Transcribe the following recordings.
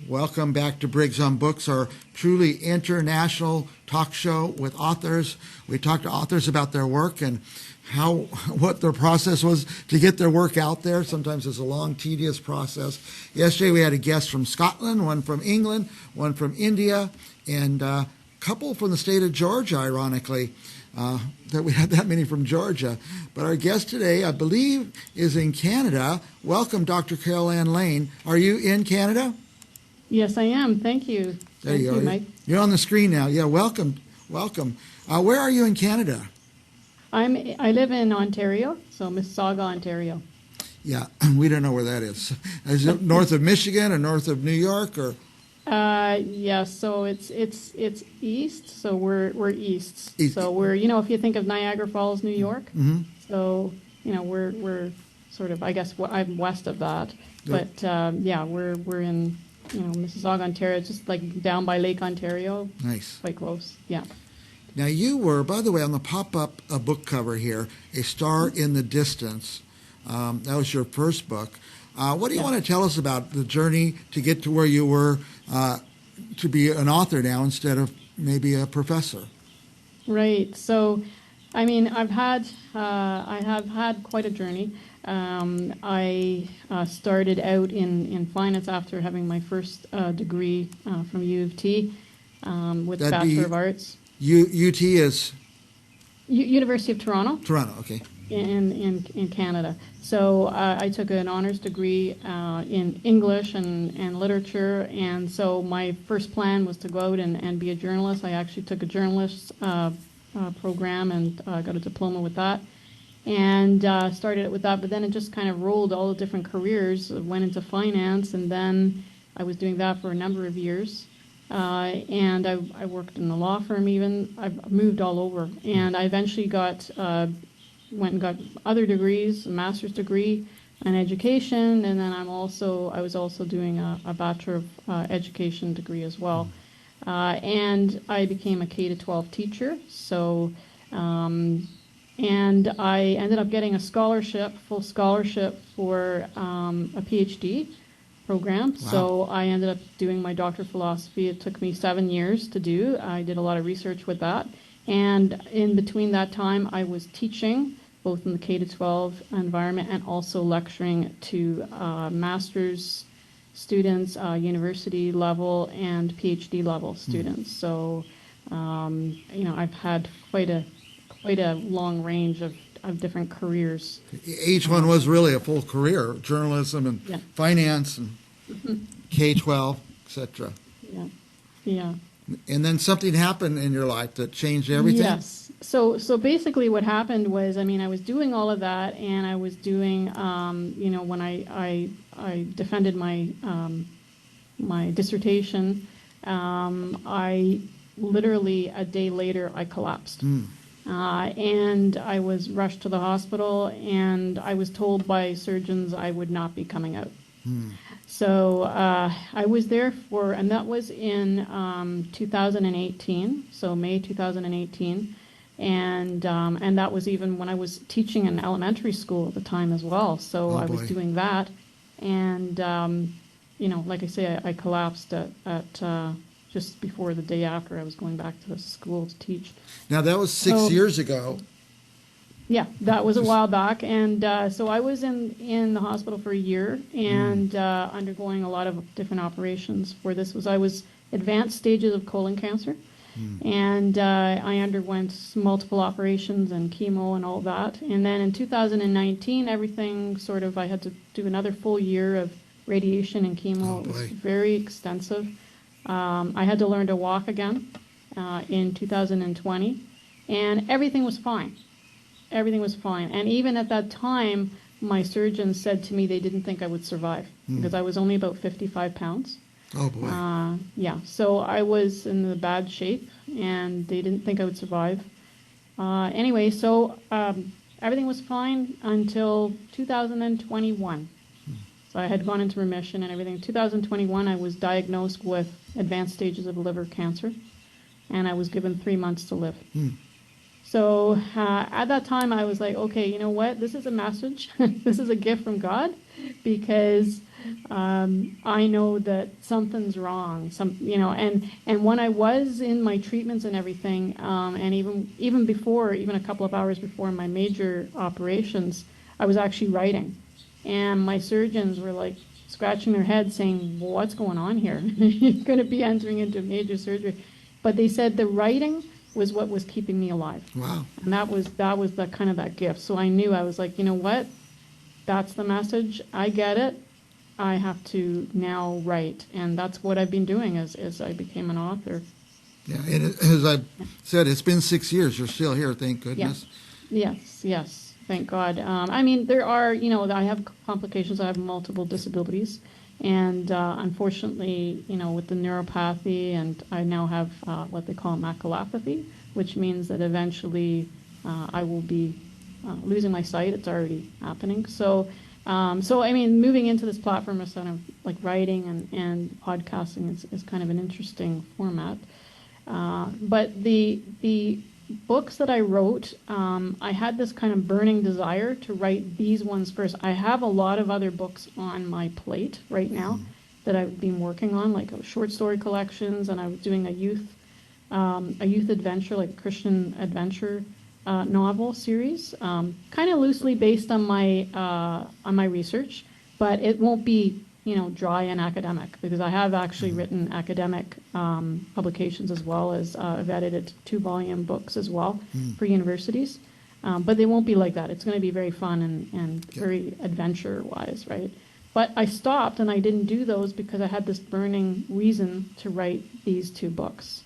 Welcome back to Briggs on Books, our truly international talk show with authors. We talk to authors about their work and what their process was to get their work out there. Sometimes it's a long, tedious process. Yesterday we had a guest from Scotland, one from England, one from India, and a couple from the state of Georgia, ironically, that we had that many from Georgia. But our guest today, I believe, is in Canada. Welcome, Dr. Carol Ann Lane. Are you in Canada? Yes, I am. Thank you. There you go. Mike. You're on the screen now. Yeah, welcome. Where are you in Canada? I live in Ontario, so Mississauga, Ontario. Yeah, we don't know where that is. Is it north of Michigan or north of New York or? Yeah, so it's east. So we're east. So we're if you think of Niagara Falls, New York. Mm-hmm. So we're sort of, I guess I'm west of that. Yep. But yeah, we're in Mississauga, Ontario, just like down by Lake Ontario. Nice. Quite close. Yeah. Now you were, by the way, on the pop-up book cover here, A Star in the Distance. That was your first book. What do you want to tell us about the journey to get to where you were to be an author now instead of maybe a professor? Right. So, I mean, I have had quite a journey. I started out in finance after having my first degree from U of T with Bachelor of Arts. UT is? University of Toronto. Toronto, okay. In Canada. So I took an honors degree in English and literature, and so my first plan was to go out and be a journalist. I actually took a journalist program and got a diploma with that, and started it with that, but then it just kind of rolled all the different careers, went into finance, and then I was doing that for a number of years. And I worked in the law firm even. I've moved all over, and I eventually went and got other degrees, a master's degree in education, and then I was also doing a Bachelor of Education degree as well. And I became a K-12 teacher, so, and I ended up getting a full scholarship for a PhD program. Wow. So I ended up doing my doctorate of philosophy. It took me 7 years to do. I did a lot of research with that. And in between that time, I was teaching both in the K-12 environment and also lecturing to master's students, university level, and PhD level students. So, I've had quite a long range of different careers. Each one was really a full career: journalism and finance and K-12, etc. Yeah, yeah. And then something happened in your life that changed everything? Yes. So basically what happened was, I was doing all of that, and I was doing, when I defended my my dissertation, I literally a day later I collapsed. And I was rushed to the hospital, and I was told by surgeons I would not be coming out. So I was there and that was in 2018, so May 2018, and that was even when I was teaching in elementary school at the time as well. So I was doing that, and like I say, I collapsed at just before the day after I was going back to the school to teach. Now that was 6 years ago. Yeah, that was a while back, and so I was in the hospital for a year and undergoing a lot of different operations for this. I was advanced stages of colon cancer, and I underwent multiple operations and chemo and all that. And then in 2019, everything I had to do another full year of radiation and chemo. It was very extensive. I had to learn to walk again in 2020, and everything was fine. Everything was fine. And even at that time, my surgeons said to me they didn't think I would survive because I was only about 55 pounds. Oh, boy. Yeah, so I was in the bad shape, and they didn't think I would survive. Anyway, so everything was fine until 2021. So I had gone into remission and everything. In 2021, I was diagnosed with advanced stages of liver cancer, and I was given 3 months to live. So at that time, I was like, okay, you know what? This is a message. This is a gift from God, because I know that something's wrong. And when I was in my treatments and everything, and even before, even a couple of hours before my major operations, I was actually writing, and my surgeons were like scratching their heads, saying, "What's going on here? You're going to be entering into major surgery." But they said the writing was what was keeping me alive. Wow. And that was the kind of that gift. So I knew, I was like, you know what? That's the message. I get it. I have to now write. And that's what I've been doing as I became an author. Yeah, and as I said, it's been 6 years. You're still here, thank goodness. Yes. Thank God. I mean, there are, I have complications. I have multiple disabilities. And unfortunately, with the neuropathy, and I now have what they call maculopathy, which means that eventually I will be losing my sight. It's already happening. So I mean, moving into this platform of kind of like writing and podcasting is kind of an interesting format. But the books that I wrote, I had this kind of burning desire to write these ones first. I have a lot of other books on my plate right now that I've been working on, like short story collections, and I was doing a youth adventure, like a Christian adventure novel series, kind of loosely based on my research, but it won't be dry and academic, because I have actually written academic publications, as well as I've edited 2-volume books as well for universities, but they won't be like that. It's going to be very fun and very adventure-wise, right? But I stopped and I didn't do those because I had this burning reason to write these 2 books,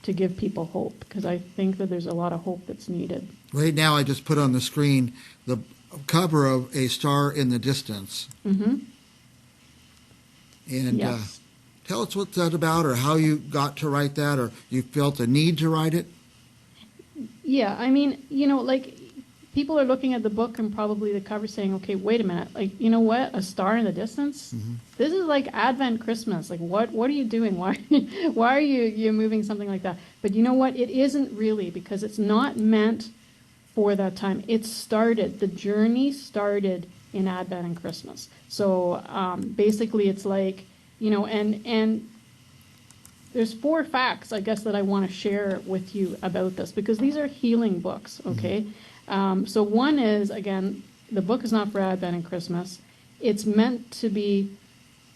to give people hope, because I think that there's a lot of hope that's needed. Right now, I just put on the screen the cover of A Star in the Distance. Mm-hmm. And Yes. tell us what that's about, or how you got to write that, or you felt a need to write it. Yeah, I mean, like, people are looking at the book and probably the cover saying, okay, wait a minute, like, you know what, A Star in the Distance? Mm-hmm. This is like Advent Christmas. Like, what are you doing? Why are you moving something like that? But you know what, it isn't really, because it's not meant for that time. The journey started in Advent and Christmas. So basically it's like, and there's 4 facts, I guess, that I want to share with you about this, because these are healing books, okay? So one is, again, the book is not for Advent and Christmas. It's meant to be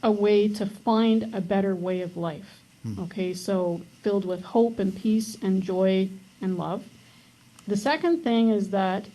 a way to find a better way of life, okay? So filled with hope and peace and joy and love. The second thing is that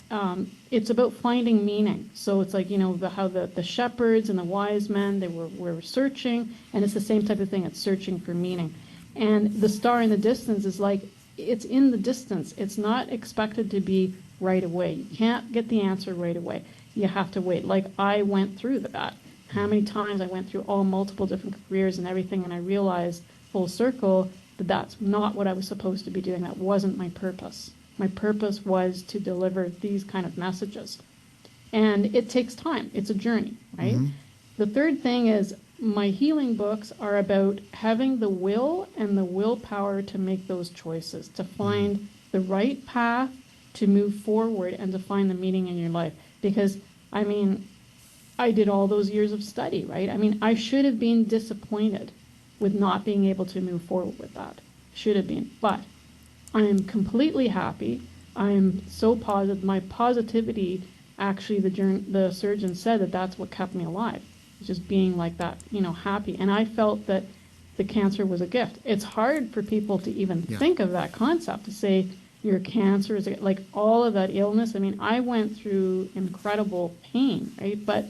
it's about finding meaning. So it's like, how the shepherds and the wise men, they were searching, and it's the same type of thing. It's searching for meaning. And the star in the distance is like, it's in the distance. It's not expected to be right away. You can't get the answer right away. You have to wait. Like, I went through that. How many times I went through all multiple different careers and everything, and I realized full circle that that's not what I was supposed to be doing. That wasn't my purpose. My purpose was to deliver these kind of messages. And it takes time. It's a journey, right? Mm-hmm. The third thing is, my healing books are about having the will and the willpower to make those choices, to find the right path, to move forward, and to find the meaning in your life. Because, I mean, I did all those years of study, right? I mean, I should have been disappointed with not being able to move forward with that. Should have been. But I am completely happy. I am so positive. My positivity, actually, the surgeon said that that's what kept me alive. Just being like that, happy. And I felt that the cancer was a gift. It's hard for people to even think of that concept, to say your cancer is like all of that illness. I mean, I went through incredible pain, right? But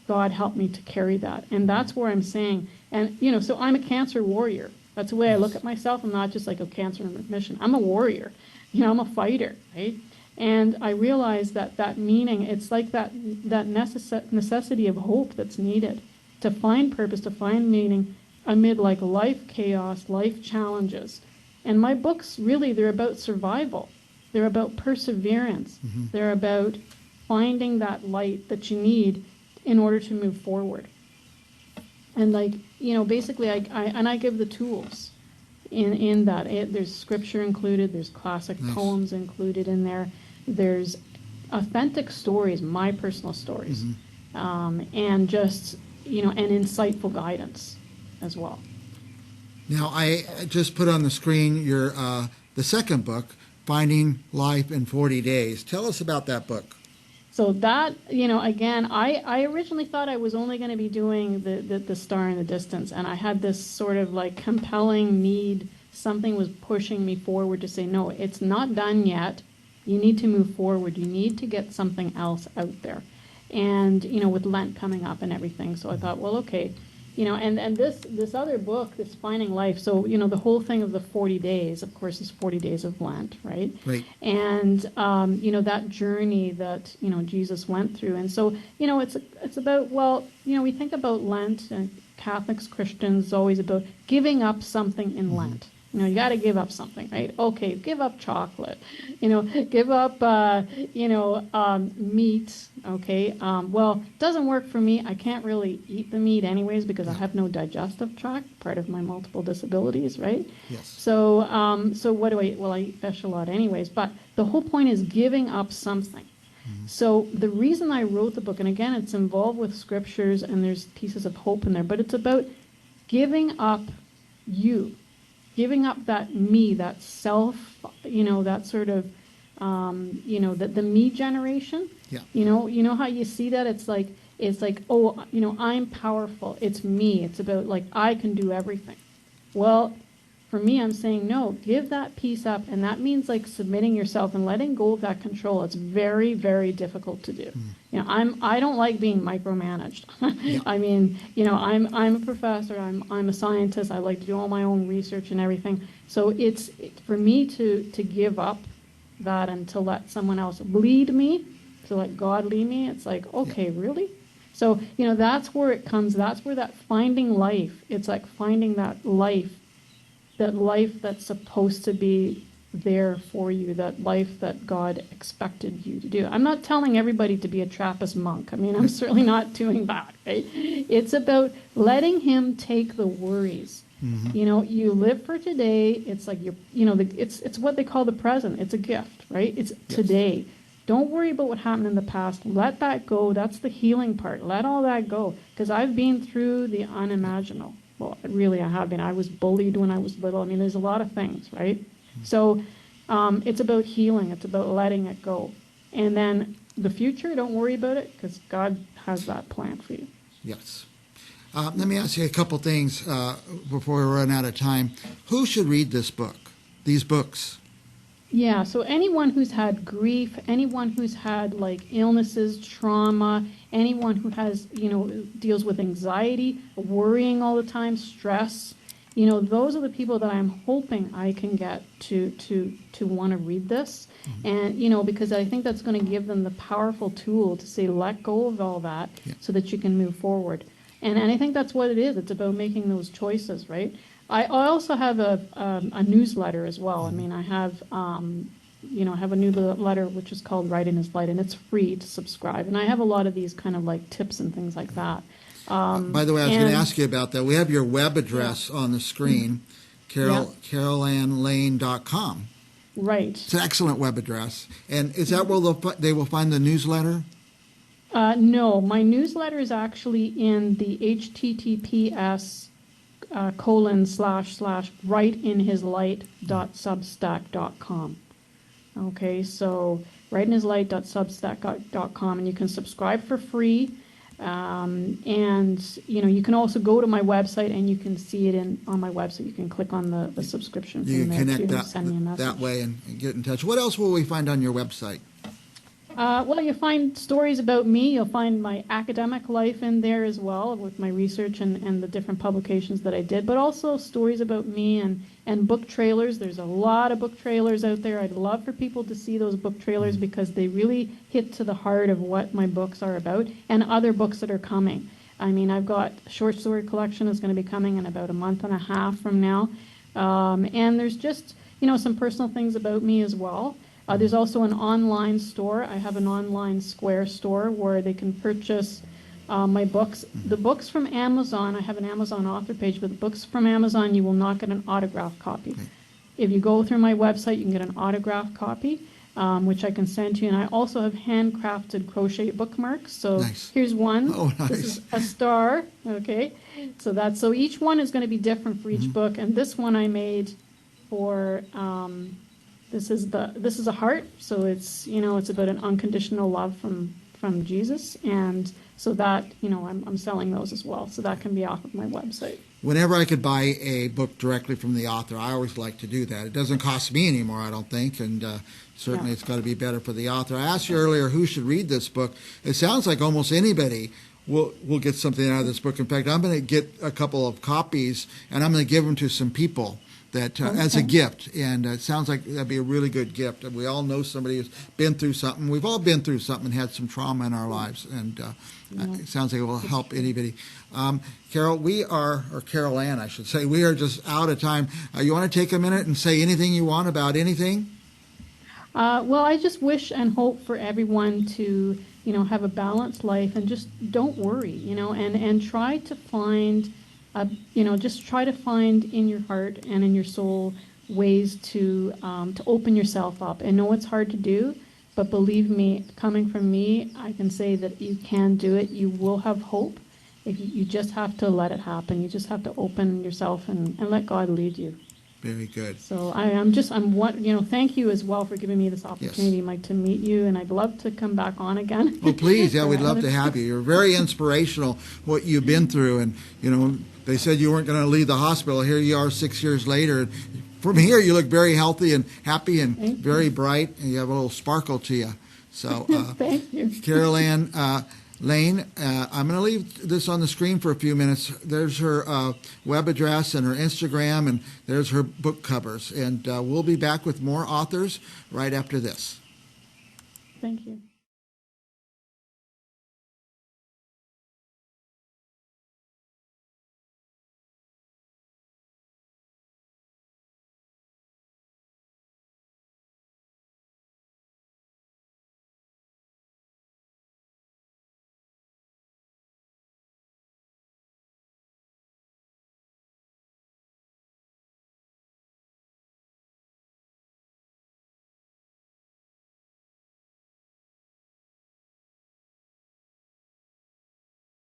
God helped me to carry that. And that's where I'm saying, and, so I'm a cancer warrior. That's the way I look at myself. I'm not just like a cancer in remission. I'm a warrior. I'm a fighter, right? And I realized that meaning, it's like that necessity of hope that's needed to find purpose, to find meaning amid like life chaos, life challenges. And my books, really, they're about survival. They're about perseverance. Mm-hmm. They're about finding that light that you need in order to move forward. And basically I give the tools in that. There's scripture included, there's classic poems included in there, there's authentic stories, my personal stories, and just and insightful guidance as well. Now, I just put on the screen your the second book, Finding Life in 40 Days. Tell us about that book. So that, again, I originally thought I was only going to be doing the Star in the Distance, and I had this sort of like compelling need. Something was pushing me forward to say, no, it's not done yet. You need to move forward. You need to get something else out there. And, with Lent coming up and everything. So I thought, well, okay. And this other book, this Finding Life, so, the whole thing of the 40 days, of course, is 40 days of Lent, right? Right. And, that journey that, Jesus went through. And so, it's about, well, we think about Lent, and Catholics, Christians, always about giving up something in Lent. You got to give up something, right? Okay, give up chocolate, give up, meat, okay? Well, it doesn't work for me. I can't really eat the meat anyways because I have no digestive tract, part of my multiple disabilities, right? Yes. So what do I eat? Well, I eat fish a lot anyways, but the whole point is giving up something. So the reason I wrote the book, and again, it's involved with scriptures and there's pieces of hope in there, but it's about giving up you. Giving up that me, that self, that sort of, the me generation. Yeah. You know how you see that? It's like, oh, I'm powerful. It's me. It's about like, I can do everything. Well, for me, I'm saying, no, give that piece up. And that means like submitting yourself and letting go of that control. It's very, very difficult to do. I don't like being micromanaged. Yeah. I mean, I'm a professor, I'm a scientist, I like to do all my own research and everything. So it's for me to give up that and to let someone else lead me, to let God lead me. It's like, okay, really? So, that's where it comes, that's where that finding life, it's like finding that life that's supposed to be there for you, that life that God expected you to do. I'm not telling everybody to be a Trappist monk. I mean, I'm certainly not doing that, right? It's about letting him take the worries. You live for today. It's like it's what they call the present. It's a gift, right? It's today. Don't worry about what happened in the past. Let that go. That's the healing part. Let all that go. Because I've been through the unimaginable. Well, really, I have been. I was bullied when I was little. I mean, there's a lot of things, right? So it's about healing. It's about letting it go. And then the future, don't worry about it because God has that plan for you. Yes. Let me ask you a couple things before we run out of time. Who should read this book, these books? Yeah, so anyone who's had grief, anyone who's had like illnesses, trauma, anyone who has, deals with anxiety, worrying all the time, stress, those are the people that I'm hoping I can get to want to read this. And, because I think that's going to give them the powerful tool to say, let go of all that so that you can move forward. And I think that's what it is. It's about making those choices, right? I also have a newsletter as well. I mean, I have, I have a newsletter which is called Write in His Light, and it's free to subscribe. And I have a lot of these kind of like tips and things like that. By the way, I was going to ask you about that. We have your web address on the screen, carolannlane.com. Right. It's an excellent web address. And is that where they will find the newsletter? No, my newsletter is actually in the https //writeinhislight.substack.com. Okay, so writeinhislight.substack.com, and you can subscribe for free. And you can also go to my website and you can see it on my website. You can click on the subscription. You can connect send me a message that way and get in touch. What else will we find on your website? Well, you'll find stories about me. You'll find my academic life in there as well with my research and the different publications that I did, but also stories about me and book trailers. There's a lot of book trailers out there. I'd love for people to see those book trailers because they really hit to the heart of what my books are about and other books that are coming. I mean, I've got a short story collection that's going to be coming in about a month and a half from now. And there's just, some personal things about me as well. There's also an online store. I have an online Square store where they can purchase my books. The books from Amazon, I have an Amazon author page, but the books from Amazon, you will not get an autographed copy. If you go through my website, you can get an autographed copy. which I can send to you. And I also have handcrafted crochet bookmarks. So Nice. here's one. Oh, This nice. is a star. Okay. So each one is going to be different for each book. And this one I made for, this is a heart. So it's, it's about an unconditional love from Jesus. And so that, I'm selling those as well. So that can be off of my website. Whenever I could buy a book directly from the author, I always like to do that. It doesn't cost me anymore, I don't think, and certainly Yeah. it's got to be better for the author. I asked you earlier who should read this book. It sounds like almost anybody will get something out of this book. In fact, I'm going to get a couple of copies, and I'm going to give them to some people that as a gift, and it sounds like that'd be a really good gift. We all know somebody who's been through something. We've all been through something and had some trauma in our lives, and it sounds like it will help anybody. Carol, or Carol Ann, I should say, we are just out of time. You want to take a minute and say anything you want about anything? Well, I just wish and hope for everyone to, have a balanced life and just don't worry, and try to find, just try to find in your heart and in your soul ways to open yourself up. I know it's hard to do, but believe me, coming from me, I can say that you can do it. You will have hope. If you just have to let it happen. You just have to open yourself and let God lead you. Very good. So thank you as well for giving me this opportunity, Yes. Mike, to meet you, and I'd love to come back on again. Oh, please. Yeah, we'd love to have you. You're very inspirational, what you've been through. And, they said you weren't going to leave the hospital. Here you are 6 years later. From here, you look very healthy and happy and very bright, and you have a little sparkle to you. So, Thank you. Carol Ann Lane, I'm going to leave this on the screen for a few minutes. There's her web address and her Instagram, and there's her book covers. And we'll be back with more authors right after this. Thank you.